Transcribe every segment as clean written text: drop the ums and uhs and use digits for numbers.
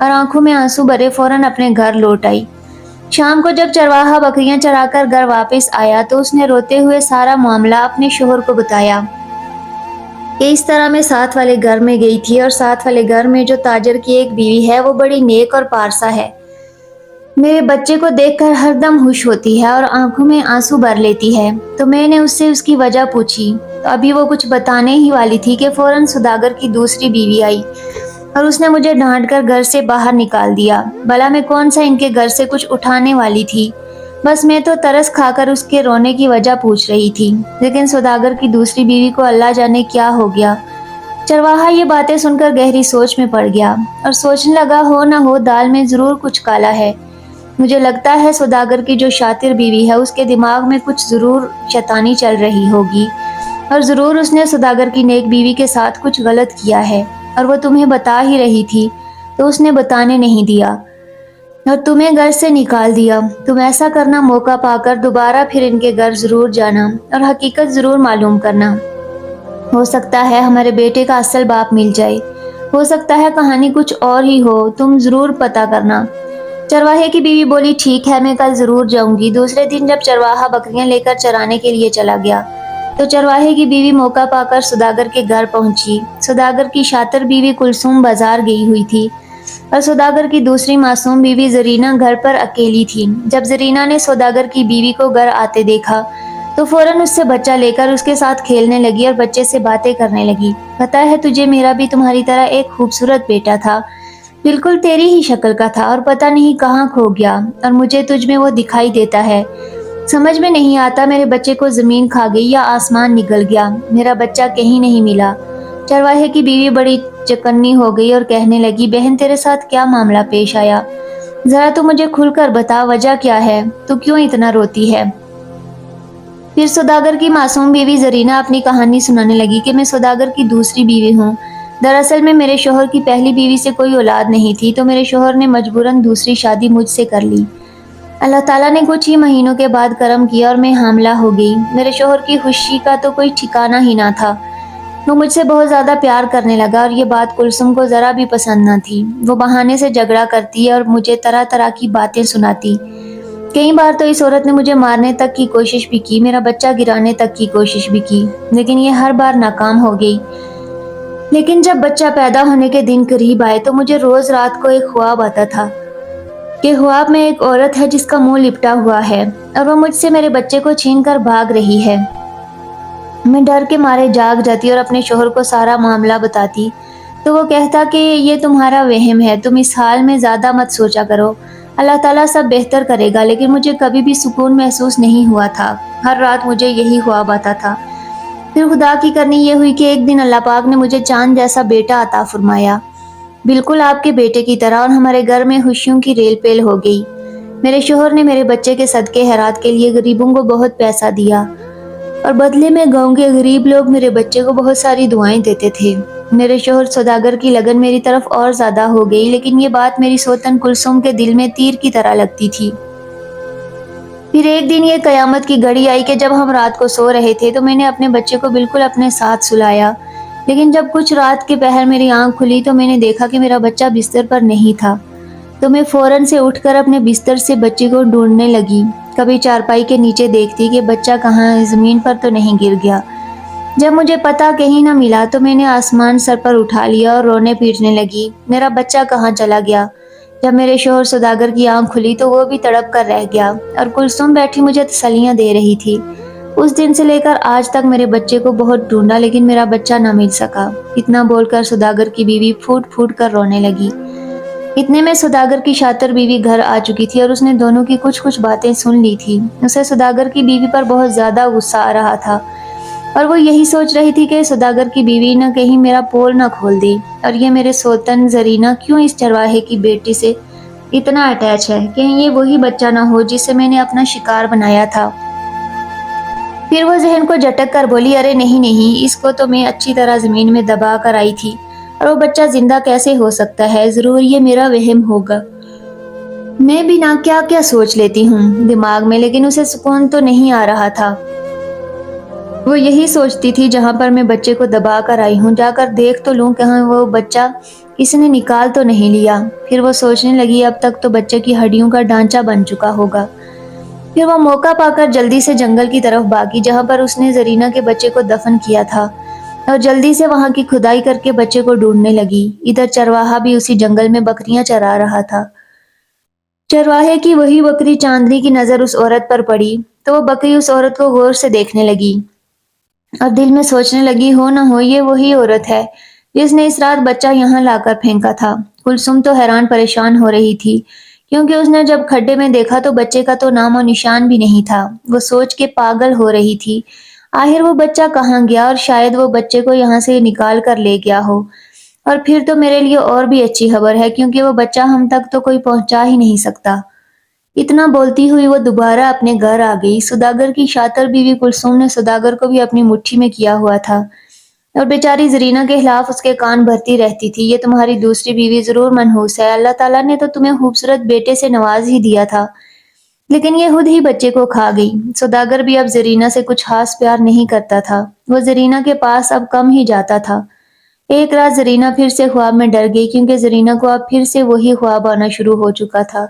اور آنکھوں میں آنسو بھرے فوراً اپنے گھر لوٹ آئی۔ شام کو جب چرواہا بکریاں چرا کر گھر واپس آیا تو اس نے روتے ہوئے سارا معاملہ اپنے شوہر کو بتایا کہ اس طرح میں ساتھ والے گھر میں گئی تھی، اور ساتھ والے گھر میں جو تاجر کی ایک بیوی ہے وہ بڑی نیک اور پارسا ہے، میرے بچے کو دیکھ کر ہر دم خوش ہوتی ہے اور آنکھوں میں آنسو بھر لیتی ہے۔ تو میں نے اس سے اس کی وجہ پوچھی تو ابھی وہ کچھ بتانے ہی والی تھی کہ فوراً سوداگر کی دوسری بیوی آئی اور اس نے مجھے ڈانٹ کر گھر سے باہر نکال دیا۔ بھلا میں کون سا ان کے گھر سے کچھ اٹھانے والی تھی، بس میں تو ترس کھا کر اس کے رونے کی وجہ پوچھ رہی تھی، لیکن سوداگر کی دوسری بیوی کو اللہ جانے کیا ہو گیا۔ چرواہا یہ باتیں سن کر گہری سوچ میں پڑ گیا اور سوچنے لگا ہو نہ ہو دال میں ضرور کچھ کالا ہے۔ مجھے لگتا ہے سوداگر کی جو شاطر بیوی ہے اس کے دماغ میں کچھ ضرور شیطانی چل رہی ہوگی، اور ضرور اس نے سوداگر کی نیک بیوی کے ساتھ کچھ غلط کیا ہے، اور وہ تمہیں بتا ہی رہی تھی تو اس نے بتانے نہیں دیا اور تمہیں گھر سے نکال دیا۔ تم ایسا کرنا، موقع پا کر دوبارہ پھر ان کے گھر ضرور جانا اور حقیقت ضرور معلوم کرنا۔ ہو سکتا ہے ہمارے بیٹے کا اصل باپ مل جائے، ہو سکتا ہے کہانی کچھ اور ہی ہو، تم ضرور پتہ کرنا۔ چرواہے کی بیوی بولی ٹھیک ہے، میں کل ضرور جاؤں گی۔ دوسرے دن جب چرواہا بکریاں لے کر چرانے کے لیے چلا گیا تو چرواہے کی بیوی موقع پا کر سوداگر کے گھر پہنچی۔ سوداگر کی شاطر بیوی کلثوم بازار گئی ہوئی تھی اور سوداگر کی دوسری معصوم بیوی زرینہ گھر پر اکیلی تھی۔ جب زرینہ نے سوداگر کی بیوی کو گھر آتے دیکھا تو فوراً اس سے بچہ لے کر اس کے ساتھ کھیلنے لگی اور بچے سے باتیں کرنے لگی۔ پتہ ہے تجھے، میرا بھی تمہاری طرح ایک خوبصورت بیٹا تھا، بالکل تیری ہی شکل کا تھا، اور پتہ نہیں کہاں کھو گیا، اور مجھے تجھ میں وہ دکھائی دیتا ہے۔ سمجھ میں نہیں آتا میرے بچے کو زمین کھا گئی یا آسمان نگل گیا، میرا بچہ کہیں نہیں ملا۔ چرواہے کی بیوی بڑی چکنی ہو گئی اور کہنے لگی بہن تیرے ساتھ کیا معاملہ پیش آیا؟ ذرا تو مجھے کھل کر بتا، وجہ کیا ہے؟ تو کیوں اتنا روتی ہے؟ پھر سوداگر کی معصوم بیوی زرینہ اپنی کہانی سنانے لگی کہ میں سوداگر کی دوسری بیوی ہوں۔ دراصل میں میرے شوہر کی پہلی بیوی سے کوئی اولاد نہیں تھی تو میرے شوہر نے مجبوراً دوسری شادی مجھ سے کر لی۔ اللہ تعالیٰ نے کچھ ہی مہینوں کے بعد کرم کیا اور میں حاملہ ہو گئی۔ میرے شوہر کی خوشی کا تو کوئی ٹھکانہ ہی نہ تھا۔ وہ مجھ سے بہت زیادہ پیار کرنے لگا اور یہ بات کلثوم کو ذرا بھی پسند نہ تھی۔ وہ بہانے سے جھگڑا کرتی اور مجھے طرح طرح کی باتیں سناتی۔ کئی بار تو اس عورت نے مجھے مارنے تک کی کوشش بھی کی، میرا بچہ گرانے تک کی کوشش بھی کی، لیکن یہ ہر بار ناکام ہو گئی۔ لیکن جب بچہ پیدا ہونے کے دن قریب آئے تو مجھے روز رات کو ایک خواب آتا تھا کہ خواب میں ایک عورت ہے جس کا منہ لپٹا ہوا ہے اور وہ مجھ سے میرے بچے کو چھین کر بھاگ رہی ہے۔ میں ڈر کے مارے جاگ جاتی اور اپنے شوہر کو سارا معاملہ بتاتی تو وہ کہتا کہ یہ تمہارا وہم ہے، تم اس حال میں زیادہ مت سوچا کرو، اللہ تعالیٰ سب بہتر کرے گا۔ لیکن مجھے کبھی بھی سکون محسوس نہیں ہوا تھا، ہر رات مجھے یہی خواب آتا تھا۔ پھر خدا کی کرنی یہ ہوئی کہ ایک دن اللہ پاک نے مجھے چاند جیسا بیٹا عطا فرمایا، بالکل آپ کے بیٹے کی طرح، اور ہمارے گھر میں خوشیوں کی ریل پیل ہو گئی۔ میرے شوہر نے میرے بچے کے صدقے خیرات کے لیے غریبوں کو بہت پیسہ دیا اور بدلے میں گاؤں کے غریب لوگ میرے بچے کو بہت ساری دعائیں دیتے تھے۔ میرے شوہر سوداگر کی لگن میری طرف اور زیادہ ہو گئی، لیکن یہ بات میری سوتن کلثوم کے دل میں تیر کی طرح لگتی تھی۔ پھر ایک دن یہ قیامت کی گھڑی آئی کہ جب ہم رات کو سو رہے تھے تو میں نے اپنے بچے کو بالکل اپنے ساتھ سلایا، لیکن جب کچھ رات کے پہر میری آنکھ کھلی تو میں نے دیکھا کہ میرا بچہ بستر پر نہیں تھا۔ تو میں فوراً سے اٹھ کر اپنے بستر سے بچے کو ڈھونڈنے لگی، کبھی چارپائی کے نیچے دیکھتی کہ بچہ کہاں ہے، زمین پر تو نہیں گر گیا۔ جب مجھے پتا کہیں نہ ملا تو میں نے آسمان سر پر اٹھا لیا اور رونے پیٹنے لگی، میرا بچہ کہاں چلا گیا؟ جب میرے شوہر سوداگر کی آنکھ کھلی تو وہ بھی تڑپ کر رہ گیا اور کلثوم بیٹھی مجھے تسلیاں دے رہی تھی۔ اس دن سے لے کر آج تک میرے بچے کو بہت ڈھونڈا لیکن میرا بچہ نہ مل سکا۔ اتنا بول کر سوداگر کی بیوی پھوٹ پھوٹ کر رونے لگی۔ اتنے میں سوداگر کی شاطر بیوی گھر آ چکی تھی اور اس نے دونوں کی کچھ باتیں سن لی تھی۔ اسے سوداگر کی بیوی پر بہت زیادہ غصہ آ رہا تھا اور وہ یہی سوچ رہی تھی کہ سوداگر کی بیوی نہ کہیں میرا پول نہ کھول دی، اور یہ میرے سوتن زرینہ کیوں اس چرواہے کی بیٹی سے اتنا اٹیچ ہے، کہیں یہ وہی بچہ نہ ہو جسے میں نے اپنا شکار بنایا تھا۔ پھر وہ ذہن کو جھٹک کر بولی ارے نہیں نہیں، اس کو تو میں اچھی طرح زمین میں دبا کر آئی تھی، اور وہ بچہ زندہ کیسے ہو سکتا ہے؟ ضرور یہ میرا وہم ہوگا۔ میں بھی نہ کیا کیا سوچ لیتی ہوں دماغ میں، لیکن اسے سکون تو نہیں آ رہا تھا۔ وہ یہی سوچتی تھی جہاں پر میں بچے کو دبا کر آئی ہوں، جا کر دیکھ تو لوں کہاں وہ بچہ اس نے نکال تو نہیں لیا۔ پھر وہ سوچنے لگی اب تک تو بچے کی ہڈیوں کا ڈھانچہ بن چکا ہوگا۔ پھر وہ موقع پا کر جلدی سے جنگل کی طرف بھاگی جہاں پر اس نے زرینہ کے بچے کو دفن کیا تھا، اور جلدی سے وہاں کی کھدائی کر کے بچے کو ڈھونڈنے لگی۔ ادھر چرواہا بھی اسی جنگل میں بکریاں چرا رہا تھا۔ چرواہے کی وہی بکری چاندنی کی نظر اس عورت پر پڑی تو وہ بکری اس عورت کو غور سے دیکھنے لگی اور دل میں سوچنے لگی ہو نہ ہو یہ وہی عورت ہے جس نے اس رات بچہ یہاں لا کر پھینکا تھا۔ کلثوم تو حیران پریشان ہو رہی تھی کیونکہ اس نے جب کھڈے میں دیکھا تو بچے کا تو نام و نشان بھی نہیں تھا۔ وہ سوچ کے پاگل ہو رہی تھی آخر وہ بچہ کہاں گیا، اور شاید وہ بچے کو یہاں سے نکال کر لے گیا ہو، اور پھر تو میرے لیے اور بھی اچھی خبر ہے کیونکہ وہ بچہ ہم تک تو کوئی پہنچا ہی نہیں سکتا۔ اتنا بولتی ہوئی وہ دوبارہ اپنے گھر آ گئی۔ سوداگر کی شاطر بیوی کلثوم نے سوداگر کو بھی اپنی مٹھی میں کیا ہوا تھا اور بیچاری زرینہ کے خلاف اس کے کان بھرتی رہتی تھی، یہ تمہاری دوسری بیوی ضرور منحوس ہے، اللہ تعالیٰ نے تو تمہیں خوبصورت بیٹے سے نواز ہی دیا تھا لیکن یہ خود ہی بچے کو کھا گئی۔ سوداگر بھی اب زرینہ سے کچھ خاص پیار نہیں کرتا تھا، وہ زرینہ کے پاس اب کم ہی جاتا تھا۔ ایک رات زرینہ پھر سے خواب میں ڈر گئی کیونکہ زرینہ کو اب پھر سے وہی خواب آنا شروع ہو چکا تھا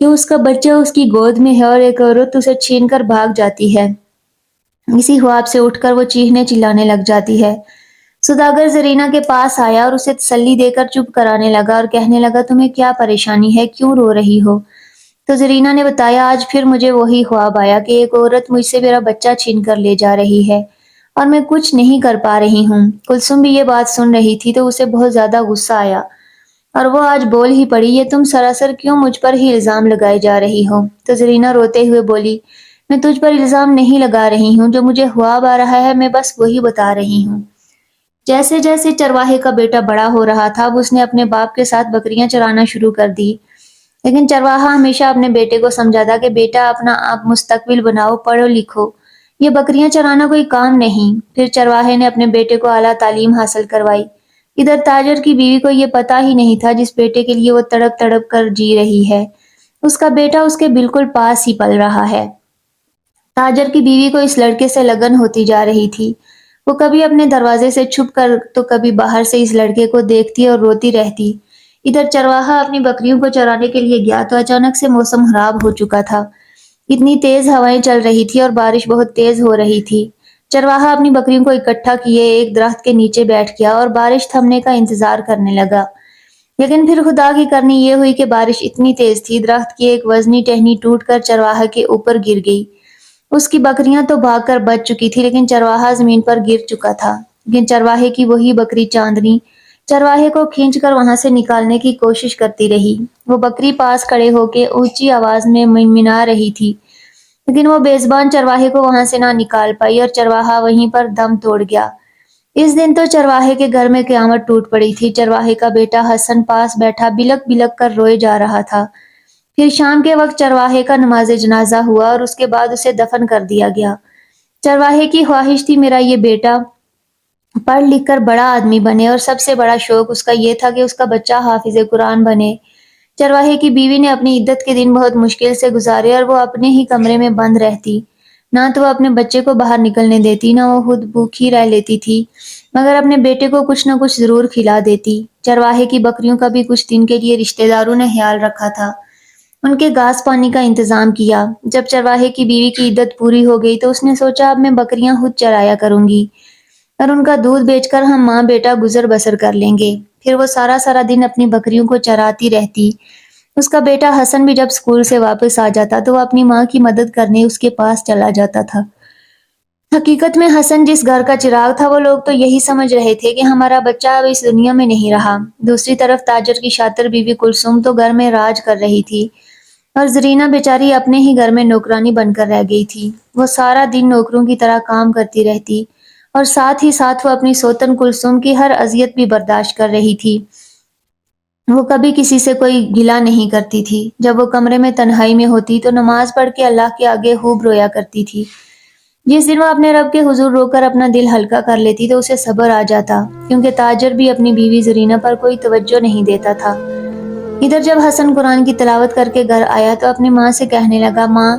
کہ اس کا بچہ اس کی گود میں ہے اور ایک عورت اسے چھین کر بھاگ جاتی ہے۔ اسی خواب سے اٹھ کر وہ چیخنے چلانے لگ جاتی ہے۔ سوداگر زرینہ کے پاس آیا اور اسے تسلی دے کر چپ کرانے لگا اور کہنے لگا تمہیں کیا پریشانی ہے، کیوں رو رہی ہو؟ تو زرینہ نے بتایا آج پھر مجھے وہی خواب آیا کہ ایک عورت مجھ سے میرا بچہ چھین کر لے جا رہی ہے اور میں کچھ نہیں کر پا رہی ہوں۔ کلثوم بھی یہ بات سن رہی تھی تو اسے بہت زیادہ غصہ آیا اور وہ آج بول ہی پڑی یہ تم سراسر کیوں مجھ پر ہی الزام لگائے جا رہی ہو؟ تو زرینہ روتے ہوئے بولی میں تجھ پر الزام نہیں لگا رہی ہوں، جو مجھے خواب آ رہا ہے میں بس وہی بتا رہی ہوں۔ جیسے جیسے چرواہے کا بیٹا بڑا ہو رہا تھا اب اس نے اپنے باپ کے ساتھ بکریاں چرانا شروع کر دی، لیکن چرواہا ہمیشہ اپنے بیٹے کو سمجھاتا کہ بیٹا اپنا آپ مستقبل بناؤ، پڑھو لکھو، یہ بکریاں چرانا کوئی کام نہیں۔ پھر چرواہے نے اپنے بیٹے کو اعلیٰ تعلیم حاصل کروائی۔ ادھر تاجر کی بیوی کو یہ پتا ہی نہیں تھا جس بیٹے کے لیے وہ تڑپ تڑپ کر جی رہی ہے اس کا بیٹا اس کے بالکل پاس ہی پل رہا ہے۔ تاجر کی بیوی کو اس لڑکے سے لگن ہوتی جا رہی تھی، وہ کبھی اپنے دروازے سے چھپ کر تو کبھی باہر سے اس لڑکے کو دیکھتی اور روتی رہتی۔ ادھر چرواہا اپنی بکریوں کو چرانے کے لیے گیا تو اچانک سے موسم خراب ہو چکا تھا، اتنی تیز ہوائیں چل رہی تھی اور بارش بہت تیز ہو رہی تھی۔ چرواہا اپنی بکریوں کو اکٹھا کیے ایک درخت کے نیچے بیٹھ گیا اور بارش تھمنے کا انتظار کرنے لگا، لیکن پھر خدا کی کرنی یہ ہوئی کہ بارش اتنی تیز تھی درخت کی ایک وزنی ٹہنی ٹوٹ کر چرواہا کے اوپر گر گئی۔ اس کی بکریاں تو بھاگ کر بچ چکی تھی لیکن چرواہا زمین پر گر چکا تھا، لیکن چرواہے کی وہی بکری چاندنی چرواہے کو کھینچ کر وہاں سے نکالنے کی کوشش کرتی رہی۔ وہ بکری پاس کھڑے ہو کے اونچی آواز میں منمنا رہی تھی لیکن وہ بے زبان چرواہے کو وہاں سے نہ نکال پائی اور چرواہا وہیں پر دم توڑ گیا۔ اس دن تو چرواہے کے گھر میں قیامت ٹوٹ پڑی تھی۔ چرواہے کا بیٹا حسن پاس بیٹھا بلک بلک کر روئے جا رہا تھا۔ پھر شام کے وقت چرواہے کا نماز جنازہ ہوا اور اس کے بعد اسے دفن کر دیا گیا۔ چرواہے کی خواہش تھی میرا یہ بیٹا پڑھ لکھ کر بڑا آدمی بنے، اور سب سے بڑا شوق اس کا یہ تھا کہ اس کا بچہ حافظ قرآن بنے۔ چرواہے کی بیوی نے اپنی عدت کے دن بہت مشکل سے گزارے اور وہ اپنے ہی کمرے میں بند رہتی، نہ تو وہ اپنے بچے کو باہر نکلنے دیتی نہ وہ خود بھوکھی رہ لیتی تھی، مگر اپنے بیٹے کو کچھ نہ کچھ ضرور کھلا دیتی۔ چرواہے کی بکریوں کا بھی کچھ دن کے لیے رشتہ داروں نے خیال رکھا تھا، ان کے گھاس پانی کا انتظام کیا۔ جب چرواہے کی بیوی کی عدت پوری ہو گئی تو اس نے سوچا اب میں بکریاں خود چرایا کروں گی اور ان کا دودھ بیچ کر ہم ماں بیٹا گزر بسر کر لیں گے۔ پھر وہ سارا دن اپنی بکریوں کو چراتی رہتی۔ اس کا بیٹا حسن بھی جب اسکول سے واپس آ جاتا تو وہ اپنی ماں کی مدد کرنے اس کے پاس چلا جاتا تھا۔ حقیقت میں حسن جس گھر کا چراغ تھا وہ لوگ تو یہی سمجھ رہے تھے کہ ہمارا بچہ اب اس دنیا میں نہیں رہا۔ دوسری طرف تاجر کی شاطر بیوی کلثوم تو گھر میں راج کر رہی تھی اور زرینہ بیچاری اپنے ہی گھر میں نوکرانی بن کر رہ گئی تھی۔ وہ سارا دن نوکروں کی طرح کام کرتی رہتی اور ساتھ ہی ساتھ وہ اپنی سوتن کلثوم کی ہر اذیت بھی برداشت کر رہی تھی۔ وہ کبھی کسی سے کوئی گلہ نہیں کرتی تھی۔ جب وہ کمرے میں تنہائی میں ہوتی تو نماز پڑھ کے اللہ کے آگے خوب رویا کرتی تھی۔ جس دن وہ اپنے رب کے حضور رو کر اپنا دل ہلکا کر لیتی تو اسے صبر آ جاتا، کیونکہ تاجر بھی اپنی بیوی زرینہ پر کوئی توجہ نہیں دیتا تھا۔ ادھر جب حسن قرآن کی تلاوت کر کے گھر آیا تو اپنی ماں سے کہنے لگا ماں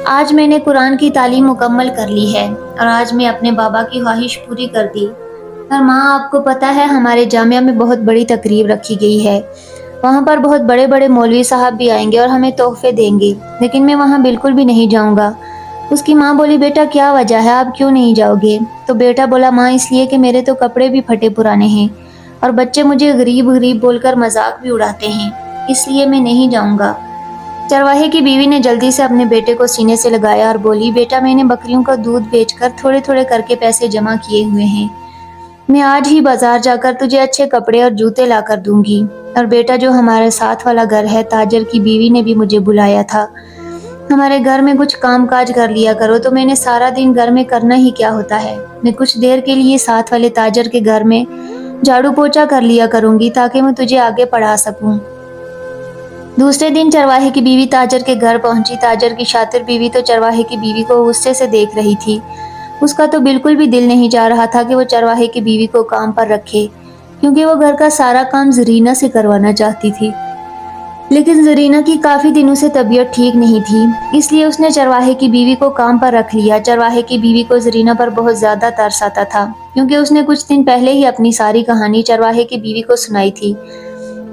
آج میں نے قرآن کی تعلیم مکمل کر لی ہے اور آج میں اپنے بابا کی خواہش پوری کر دی۔ اور ماں آپ کو پتہ ہے ہمارے جامعہ میں بہت بڑی تقریب رکھی گئی ہے، وہاں پر بہت بڑے بڑے مولوی صاحب بھی آئیں گے اور ہمیں تحفے دیں گے، لیکن میں وہاں بالکل بھی نہیں جاؤں گا۔ اس کی ماں بولی بیٹا کیا وجہ ہے، آپ کیوں نہیں جاؤ گے؟ تو بیٹا بولا ماں اس لیے کہ میرے تو کپڑے بھی پھٹے پرانے ہیں اور بچے مجھے غریب غریب بول کر مذاق بھی اڑاتے ہیں، اس لیے میں نہیں جاؤں گا۔ چرواہے کی بیوی نے جلدی سے اپنے بیٹے کو سینے سے لگایا اور بولی بیٹا میں نے بکریوں کا دودھ بیچ کر تھوڑے تھوڑے کر کے پیسے جمع کیے ہوئے ہیں، میں آج ہی بازار جا کر تجھے اچھے کپڑے اور جوتے لا کر دوں گی۔ اور بیٹا جو ہمارے ساتھ والا گھر ہے تاجر کی بیوی نے بھی مجھے بلایا تھا، ہمارے گھر میں کچھ کام کاج کر لیا کرو، تو میں نے سارا دن گھر میں کرنا ہی کیا ہوتا ہے، میں کچھ دیر کے لیے ساتھ والے تاجر کے گھر میں جھاڑو پوچھا کر لیا کروں گی تاکہ میں تجھے آگے پڑھا سکوں۔ دوسرے دن چرواہے کی بیوی تاجر کے گھر پہنچی۔ تاجر کی شاطر بیوی تو چرواہے کی بیوی کو غصے سے دیکھ رہی تھی، اس کا تو بالکل بھی دل نہیں چاہ رہا تھا کہ وہ چرواہے کی بیوی کو کام پر رکھے، کیونکہ وہ گھر کا سارا کام زرینہ سے کروانا چاہتی تھی، لیکن زرینہ کی کافی دنوں سے طبیعت ٹھیک نہیں تھی، اس لیے اس نے چرواہے کی بیوی کو کام پر رکھ لیا۔ چرواہے کی بیوی کو زرینہ پر بہت زیادہ ترس آتا تھا، کیونکہ اس نے کچھ دن پہلے ہی اپنی ساری کہانی چرواہے کی بیوی کو سنائی تھی۔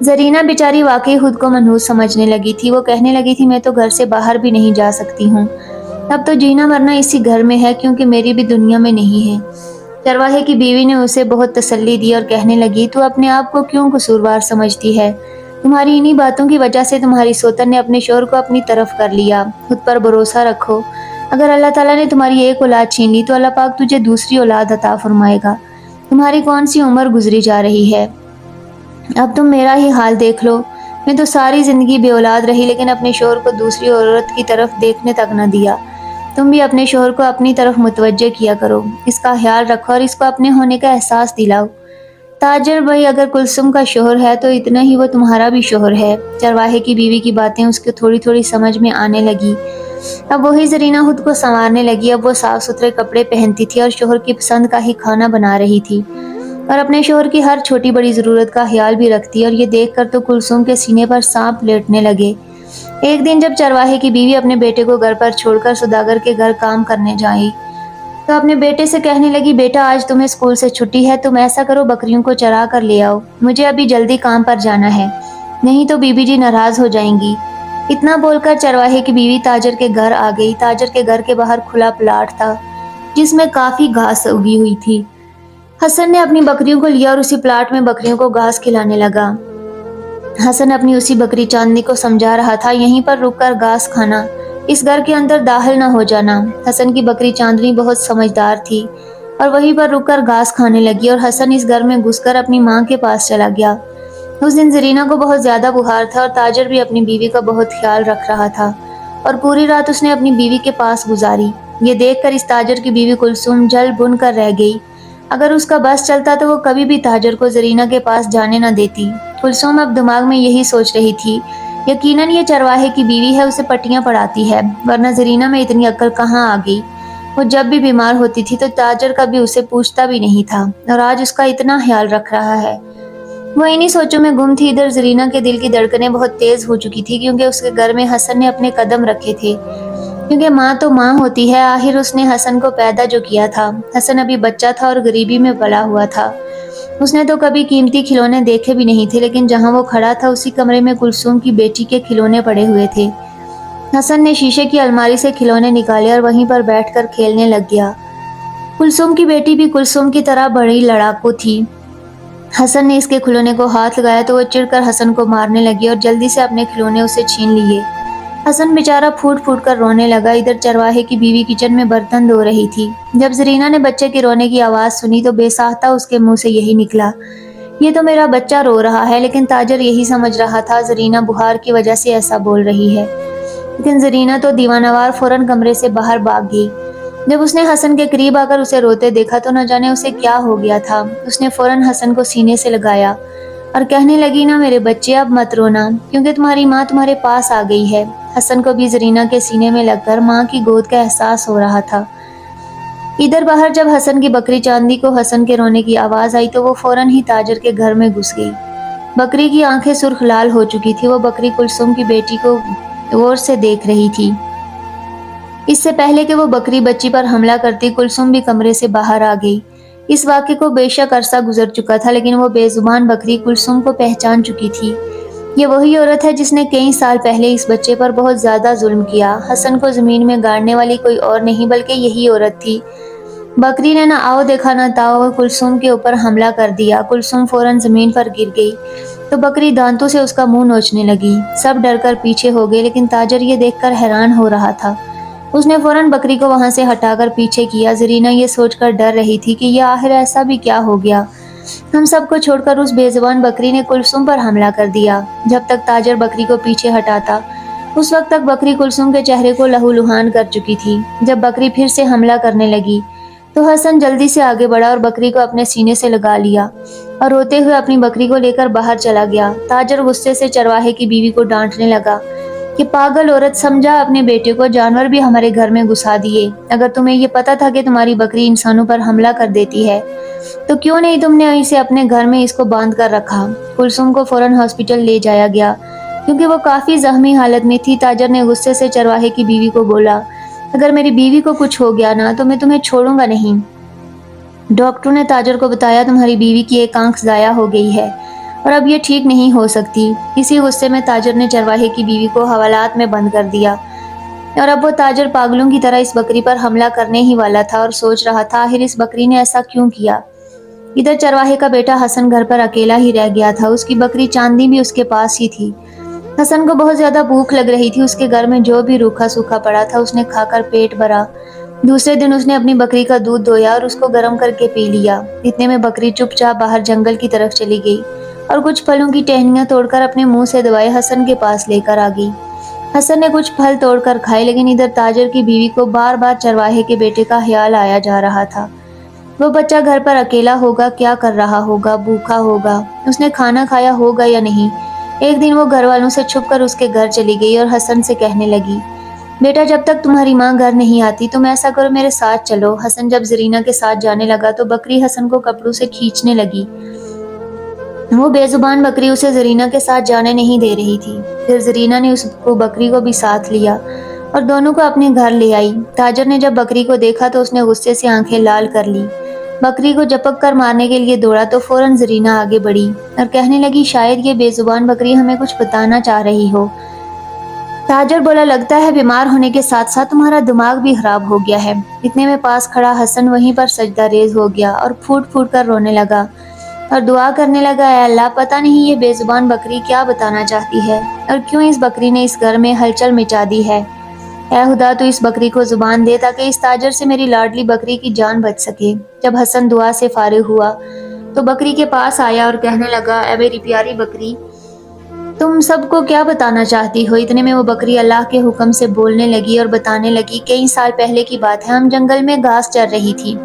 زرینہ بیچاری واقعی خود کو منحوس سمجھنے لگی تھی، وہ کہنے لگی تھی میں تو گھر سے باہر بھی نہیں جا سکتی ہوں، اب تو جینا مرنا اسی گھر میں ہے کیونکہ میری بھی دنیا میں نہیں ہے۔ چرواہے کی بیوی نے اسے بہت تسلی دی اور کہنے لگی تو اپنے آپ کو کیوں قصوروار سمجھتی ہے، تمہاری انہی باتوں کی وجہ سے تمہاری سوتن نے اپنے شوہر کو اپنی طرف کر لیا، خود پر بھروسہ رکھو، اگر اللہ تعالیٰ نے تمہاری ایک اولاد چھین لی تو اللہ پاک تجھے دوسری اولاد عطا فرمائے گا، تمہاری کون سی عمر گزری جا رہی ہے، اب تم میرا ہی حال دیکھ لو، میں تو ساری زندگی بے اولاد رہی لیکن اپنے شوہر کو دوسری عورت کی طرف دیکھنے تک نہ دیا، تم بھی اپنے شوہر کو اپنی طرف متوجہ کیا کرو، اس کا خیال رکھو اور اس کو اپنے ہونے کا احساس دلاؤ۔ تاجر بھائی اگر کلثوم کا شوہر ہے تو اتنا ہی وہ تمہارا بھی شوہر ہے۔ چرواہے کی بیوی کی باتیں اس کو تھوڑی تھوڑی سمجھ میں آنے لگی، اب وہی زرینہ خود کو سنوارنے لگی، اب وہ صاف ستھرے کپڑے پہنتی تھی اور شوہر کی پسند کا ہی کھانا بنا رہی تھی اور اپنے شوہر کی ہر چھوٹی بڑی ضرورت کا خیال بھی رکھتی، اور یہ دیکھ کر تو کلثوم کے سینے پر سانپ لیٹنے لگے۔ ایک دن جب چرواہے کی بیوی اپنے بیٹے کو گھر پر چھوڑ کر سوداگر کے گھر کام کرنے جائی تو اپنے بیٹے سے کہنے لگی بیٹا آج تمہیں اسکول سے چھٹی ہے، تم ایسا کرو بکریوں کو چرا کر لے آؤ، مجھے ابھی جلدی کام پر جانا ہے، نہیں تو بی بی جی ناراض ہو جائیں گی۔ اتنا بول کر چرواہے کی بیوی تاجر کے گھر آ گئی۔ تاجر کے گھر کے باہر کھلا پلاٹ تھا جس میں کافی گھاس اگی ہوئی تھی۔ حسن نے اپنی بکریوں کو لیا اور اسی پلاٹ میں بکریوں کو گھاس کھلانے لگا۔ حسن اپنی اسی بکری چاندنی کو سمجھا رہا تھا یہیں پر رک کر گھاس کھانا، اس گھر کے اندر داخل نہ ہو جانا۔ حسن کی بکری چاندنی بہت سمجھدار تھی اور وہیں پر رک کر گھاس کھانے لگی اور حسن اس گھر میں گھس کر اپنی ماں کے پاس چلا گیا۔ اس دن زرینہ کو بہت زیادہ بخار تھا اور تاجر بھی اپنی بیوی کا بہت خیال رکھ رہا تھا اور پوری رات اس نے اپنی بیوی کے پاس گزاری۔ یہ دیکھ کر اس تاجر کی بیوی کلثوم جل بن کر رہ گئی، اگر اس کا بس چلتا تو وہ کبھی بھی تاجر کو زرینہ کے پاس جانے نہ دیتی۔ کلثوم اب دماغ میں یہی سوچ رہی تھی یقیناً یہ چرواہے کی بیوی ہے، اسے پٹیاں پڑھاتی ہے، ورنہ زرینہ میں اتنی عقل کہاں آ گئی، وہ جب بھی بیمار ہوتی تھی تو تاجر کبھی اسے پوچھتا بھی نہیں تھا اور آج اس کا اتنا خیال رکھ رہا ہے۔ وہ انہی سوچوں میں گم تھی، ادھر زرینہ کے دل کی دھڑکنیں بہت تیز ہو چکی تھی کیونکہ اس کے گھر میں حسن نے اپنے قدم رکھے تھے، کیونکہ ماں تو ماں ہوتی ہے، آخر اس نے حسن کو پیدا جو کیا تھا۔ حسن ابھی بچہ تھا اور غریبی میں پلا ہوا تھا، اس نے تو کبھی قیمتی کھلونے دیکھے بھی نہیں تھے، لیکن جہاں وہ کھڑا تھا اسی کمرے میں کلثوم کی بیٹی کے کھلونے پڑے ہوئے تھے۔ حسن نے شیشے کی الماری سے کھلونے نکالے اور وہیں پر بیٹھ کر کھیلنے لگ گیا۔ کلثوم کی بیٹی بھی کلثوم کی طرح بڑی لڑاکو تھی۔ حسن نے اس کے کھلونے کو ہاتھ لگایا تو وہ چڑ کر حسن کو مارنے لگی اور جلدی سے اپنے کھلونے اسے چھین لیے۔ حسن بیچارہ پھوٹ پھوٹ کر رونے لگا۔ ادھر چرواہے کی بیوی کچن میں برتن دھو رہی تھی۔ جب زرینہ نے بچے کے رونے کی آواز سنی تو بے ساختہ اس کے منہ سے یہی نکلا، یہ تو میرا بچہ رو رہا ہے، لیکن تاجر یہی سمجھ رہا تھا زرینہ بخار کی وجہ سے ایسا بول رہی ہے، لیکن زرینہ تو دیوانہ وار فوراً کمرے سے باہر بھاگ گئی۔ جب اس نے حسن کے قریب آ کر اسے روتے دیکھا تو نہ جانے اسے کیا ہو گیا تھا، اس نے فوراً حسن کو سینے سے لگایا اور کہنے لگی نا میرے بچے اب مت رونا کیونکہ تمہاری ماں تمہارے پاس آ گئی ہے۔ حسن کو بھی زرینہ کے سینے میں لگ کر ماں کی گود کا احساس ہو رہا تھا۔ ادھر باہر جب حسن کی بکری چاندنی کو حسن کے رونے کی آواز آئی تو وہ فوراً ہی تاجر کے گھر میں گھس گئی۔ بکری کی آنکھیں سرخ لال ہو چکی تھی، وہ بکری کلثوم کی بیٹی کو غور سے دیکھ رہی تھی۔ اس سے پہلے کہ وہ بکری بچی پر حملہ کرتی کلثوم بھی کمرے سے باہر آ گئی۔ اس واقعے کو بے شک عرصہ گزر چکا تھا، لیکن وہ بے زبان بکری کلثوم کو پہچان چکی تھی۔ یہ وہی عورت ہے جس نے کئی سال پہلے اس بچے پر بہت زیادہ ظلم کیا۔ حسن کو زمین میں گاڑنے والی کوئی اور نہیں بلکہ یہی عورت تھی۔ بکری نے نہ آؤ دیکھا نہ تاؤ کلثوم کے اوپر حملہ کر دیا۔ کلثوم فوراً زمین پر گر گئی تو بکری دانتوں سے اس کا منہ نوچنے لگی۔ سب ڈر کر پیچھے ہو گئے، لیکن تاجر یہ دیکھ کر حیران ہو رہا تھا۔ اس نے فوراً بکری کو وہاں سے ہٹا کر پیچھے کیا۔ زرینہ یہ سوچ کر ڈر رہی تھی کہ یہ آخر ایسا بھی کیا ہو گیا۔ ہم سب کو چھوڑ کر اس بے زبان بکری نے کلثوم پر حملہ کر دیا۔ جب تک تاجر بکری کو پیچھے ہٹاتا، اس وقت تک بکری کلثوم کے چہرے کو لہو لہان کر چکی تھی۔ جب بکری پھر سے حملہ کرنے لگی تو حسن جلدی سے آگے بڑھا اور بکری کو اپنے سینے سے لگا لیا اور روتے ہوئے اپنی بکری کو لے کر باہر چلا گیا۔ تاجر غصے سے چرواہے کی بیوی کو ڈانٹنے لگا کہ پاگل عورت، سمجھا اپنے بیٹے کو، جانور بھی ہمارے گھر میں گھسا دیے۔ اگر تمہیں یہ پتا تھا کہ تمہاری بکری انسانوں پر حملہ کر دیتی ہے تو کیوں نہیں تم نے اسے اپنے گھر میں اس کو باندھ کر رکھا؟ کلثوم کو فوراً ہاسپٹل لے جایا گیا کیونکہ وہ کافی زخمی حالت میں تھی۔ تاجر نے غصے سے چرواہے کی بیوی کو بولا، اگر میری بیوی کو کچھ ہو گیا نا تو میں تمہیں چھوڑوں گا نہیں۔ ڈاکٹروں نے تاجر کو بتایا تمہاری بیوی کی ایک آنکھ ضائع ہو گئی ہے اور اب یہ ٹھیک نہیں ہو سکتی۔ اسی غصے میں تاجر نے چرواہے کی بیوی کو حوالات میں بند کر دیا اور اب وہ تاجر پاگلوں کی طرح اس بکری پر حملہ کرنے ہی والا تھا اور سوچ رہا تھا آخر اس بکری نے ایسا کیوں کیا۔ ادھر چرواہے کا بیٹا حسن گھر پر اکیلا ہی رہ گیا تھا۔ اس کی بکری چاندنی بھی اس کے پاس ہی تھی۔ حسن کو بہت زیادہ بھوک لگ رہی تھی۔ اس کے گھر میں جو بھی روکھا سوکھا پڑا تھا اس نے کھا کر پیٹ بھرا۔ دوسرے دن اس نے اپنی بکری کا دودھ دویا اور اس کو گرم کر کے پی لیا۔ اتنے میں بکری چپ چاپ باہر جنگل کی طرف چلی گئی اور کچھ پھلوں کی ٹہنیاں توڑ کر اپنے منہ سے دبائے حسن کے پاس لے کر آ گئی۔ حسن نے کچھ پھل توڑ کر کھائے، لیکن ادھر تاجر کی بیوی کو بار بار چرواہے کے بیٹے کا خیال آیا جا رہا تھا۔ وہ بچہ گھر پر اکیلا ہوگا، کیا کر رہا ہوگا، بھوکا ہوگا، اس نے کھانا کھایا ہوگا یا نہیں۔ ایک دن وہ گھر والوں سے چھپ کر اس کے گھر چلی گئی اور حسن سے کہنے لگی، بیٹا جب تک تمہاری ماں گھر نہیں آتی تم ایسا کرو میرے ساتھ چلو۔ حسن جب زرینہ کے ساتھ جانے لگا تو بکری حسن کو کپڑوں سے کھینچنے لگی۔ وہ بے زبان بکری اسے زرینہ کے ساتھ جانے نہیں دے رہی تھی۔ پھر زرینہ نے اس کو بکری کو بھی ساتھ لیا اور دونوں کو اپنے گھر لے آئی۔ تاجر نے جب بکری کو دیکھا تو اس نے غصے سے آنکھیں لال کر لی۔ بکری کو جپک کر مارنے کے لیے دوڑا تو فوراً زرینہ آگے بڑھی اور کہنے لگی شاید یہ بے زبان بکری ہمیں کچھ بتانا چاہ رہی ہو۔ تاجر بولا، لگتا ہے بیمار ہونے کے ساتھ ساتھ تمہارا دماغ بھی خراب ہو گیا ہے۔ اتنے میں پاس کھڑا حسن وہیں پر سجدہ ریز ہو گیا اور پھوٹ پھوٹ کر رونے لگا اور دعا کرنے لگا، اے اللہ پتہ نہیں یہ بے زبان بکری کیا بتانا چاہتی ہے اور کیوں اس بکری نے اس گھر میں ہلچل مچا دی ہے۔ اے خدا تو اس بکری کو زبان دے تاکہ اس تاجر سے میری لاڈلی بکری کی جان بچ سکے۔ جب حسن دعا سے فارغ ہوا تو بکری کے پاس آیا اور کہنے لگا، اے میری پیاری بکری، تم سب کو کیا بتانا چاہتی ہو؟ اتنے میں وہ بکری اللہ کے حکم سے بولنے لگی اور بتانے لگی، کئی سال پہلے کی بات ہے، ہم جنگل میں گھاس چر رہی تھی۔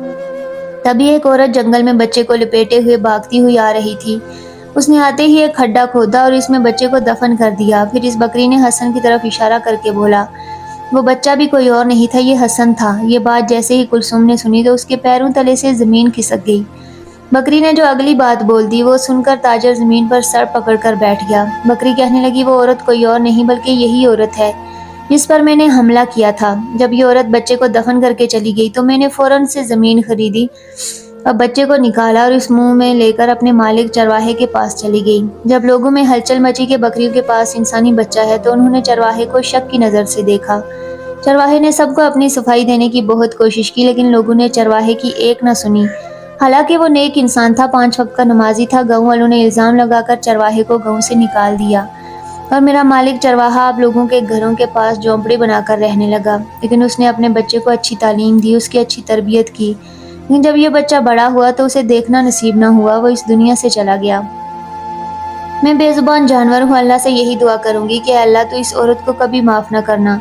تبھی ایک عورت جنگل میں بچے کو لپیٹے ہوئے بھاگتی ہوئی آ رہی تھی۔ اس نے آتے ہی ایک کھڈا کھودا اور اس میں بچے کو دفن کر دیا۔ پھر اس بکری نے حسن کی طرف اشارہ کر کے بولا، وہ بچہ بھی کوئی اور نہیں تھا، یہ حسن تھا۔ یہ بات جیسے ہی کلثوم نے سنی تو اس کے پیروں تلے سے زمین کھسک گئی۔ بکری نے جو اگلی بات بول دی وہ سن کر تاجر زمین پر سر پکڑ کر بیٹھ گیا۔ بکری کہنے لگی، وہ عورت کوئی اور نہیں بلکہ یہی عورت ہے جس پر میں نے حملہ کیا تھا۔ جب یہ عورت بچے کو دفن کر کے چلی گئی تو میں نے فوراً سے زمین خریدی اور بچے کو نکالا اور اس منہ میں لے کر اپنے مالک چرواہے کے پاس چلی گئی۔ جب لوگوں میں ہلچل مچی کہ بکریوں کے پاس انسانی بچہ ہے تو انہوں نے چرواہے کو شک کی نظر سے دیکھا۔ چرواہے نے سب کو اپنی صفائی دینے کی بہت کوشش کی، لیکن لوگوں نے چرواہے کی ایک نہ سنی۔ حالانکہ وہ نیک انسان تھا، 5 وقت کا نمازی تھا۔ گاؤں والوں نے الزام لگا کر چرواہے کو گاؤں سے نکال دیا اور میرا مالک چرواہا اب لوگوں کے گھروں کے پاس جھونپڑی بنا کر رہنے لگا۔ لیکن اس نے اپنے بچے کو اچھی تعلیم دی، اس کی اچھی تربیت کی، لیکن جب یہ بچہ بڑا ہوا تو اسے دیکھنا نصیب نہ ہوا، وہ اس دنیا سے چلا گیا۔ میں بے زبان جانور ہوں، اللہ سے یہی دعا کروں گی کہ اے اللہ تو اس عورت کو کبھی معاف نہ کرنا۔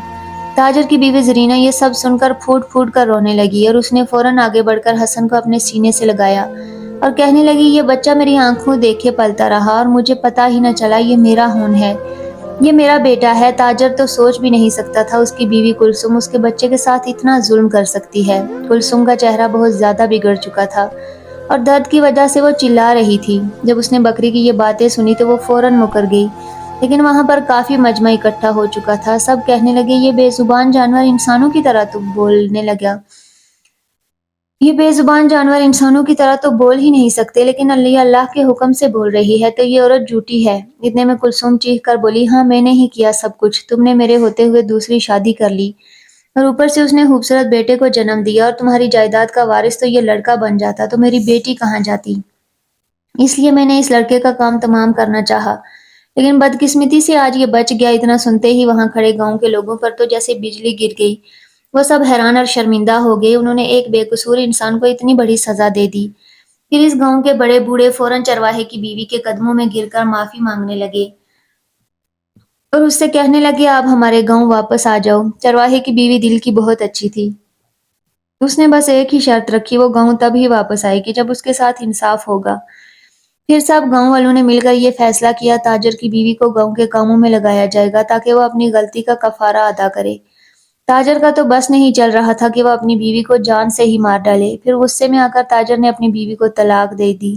تاجر کی بیوی زرینہ یہ سب سن کر پھوٹ پھوٹ کر رونے لگی اور اس نے فوراً آگے بڑھ کر حسن کو اپنے سینے سے لگایا اور کہنے لگی، یہ بچہ میری آنکھوں دیکھے پلتا رہا اور مجھے پتہ ہی نہ چلا، یہ میرا خون ہے، یہ میرا بیٹا ہے۔ تاجر تو سوچ بھی نہیں سکتا تھا اس کی بیوی کلثوم اس کے بچے کے ساتھ اتنا ظلم کر سکتی ہے۔ کلثوم کا چہرہ بہت زیادہ بگڑ چکا تھا اور درد کی وجہ سے وہ چلا رہی تھی۔ جب اس نے بکری کی یہ باتیں سنی تو وہ فوراً مکر گئی، لیکن وہاں پر کافی مجمع اکٹھا ہو چکا تھا۔ سب کہنے لگے، یہ بے زبان جانور انسانوں کی طرح تو بولنے لگا۔ یہ بے زبان جانور انسانوں کی طرح تو بول ہی نہیں سکتے، لیکن اللہ کے حکم سے بول رہی ہے، تو یہ عورت جھوٹی ہے۔ اتنے میں کلثوم چیخ کر بولی، ہاں میں نے ہی کیا سب کچھ، تم نے میرے ہوتے ہوئے دوسری شادی کر لی، اور اوپر سے اس نے خوبصورت بیٹے کو جنم دیا، اور تمہاری جائیداد کا وارث تو یہ لڑکا بن جاتا تو میری بیٹی کہاں جاتی؟ اس لیے میں نے اس لڑکے کا کام تمام کرنا چاہا، لیکن بدقسمتی سے آج یہ بچ گیا۔ اتنا سنتے ہی وہاں کھڑے گاؤں کے لوگوں پر تو جیسے بجلی گر گئی۔ وہ سب حیران اور شرمندہ ہو گئے، انہوں نے ایک بے قصور انسان کو اتنی بڑی سزا دے دی۔ پھر اس گاؤں کے بڑے بوڑھے فوراً چرواہے کی بیوی کے قدموں میں گر کر معافی مانگنے لگے اور اس سے کہنے لگے، آپ ہمارے گاؤں واپس آ جاؤ۔ چرواہے کی بیوی دل کی بہت اچھی تھی، اس نے بس ایک ہی شرط رکھی، وہ گاؤں تب ہی واپس آئے گی جب اس کے ساتھ انصاف ہوگا۔ پھر سب گاؤں والوں نے مل کر یہ فیصلہ کیا، تاجر کی بیوی کو گاؤں کے کاموں میں لگایا جائے گا تاکہ وہ اپنی غلطی کا کفارہ ادا کرے۔ تاجر کا تو بس نہیں چل رہا تھا کہ وہ اپنی بیوی کو جان سے ہی مار ڈالے۔ پھر غصے میں آ کر تاجر نے اپنی بیوی کو طلاق دے دی۔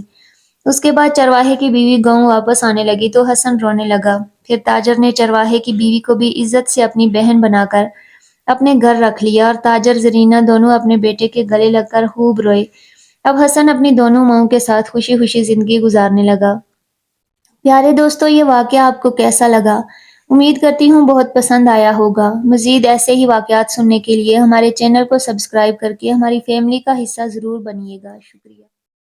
اس کے بعد چرواہے کی بیوی گاؤں واپس آنے لگی تو حسن رونے لگا۔ پھر تاجر نے چرواہے کی بیوی کو بھی عزت سے اپنی بہن بنا کر اپنے گھر رکھ لیا، اور تاجر زرینہ دونوں اپنے بیٹے کے گلے لگ کر خوب روئے۔ اب حسن اپنی دونوں ماؤں کے ساتھ خوشی خوشی زندگی گزارنے لگا۔ پیارے دوستو، یہ واقعہ آپ کو کیسا لگا؟ امید کرتی ہوں بہت پسند آیا ہوگا۔ مزید ایسے ہی واقعات سننے کے لیے ہمارے چینل کو سبسکرائب کر کے ہماری فیملی کا حصہ ضرور بنیے گا۔ شکریہ۔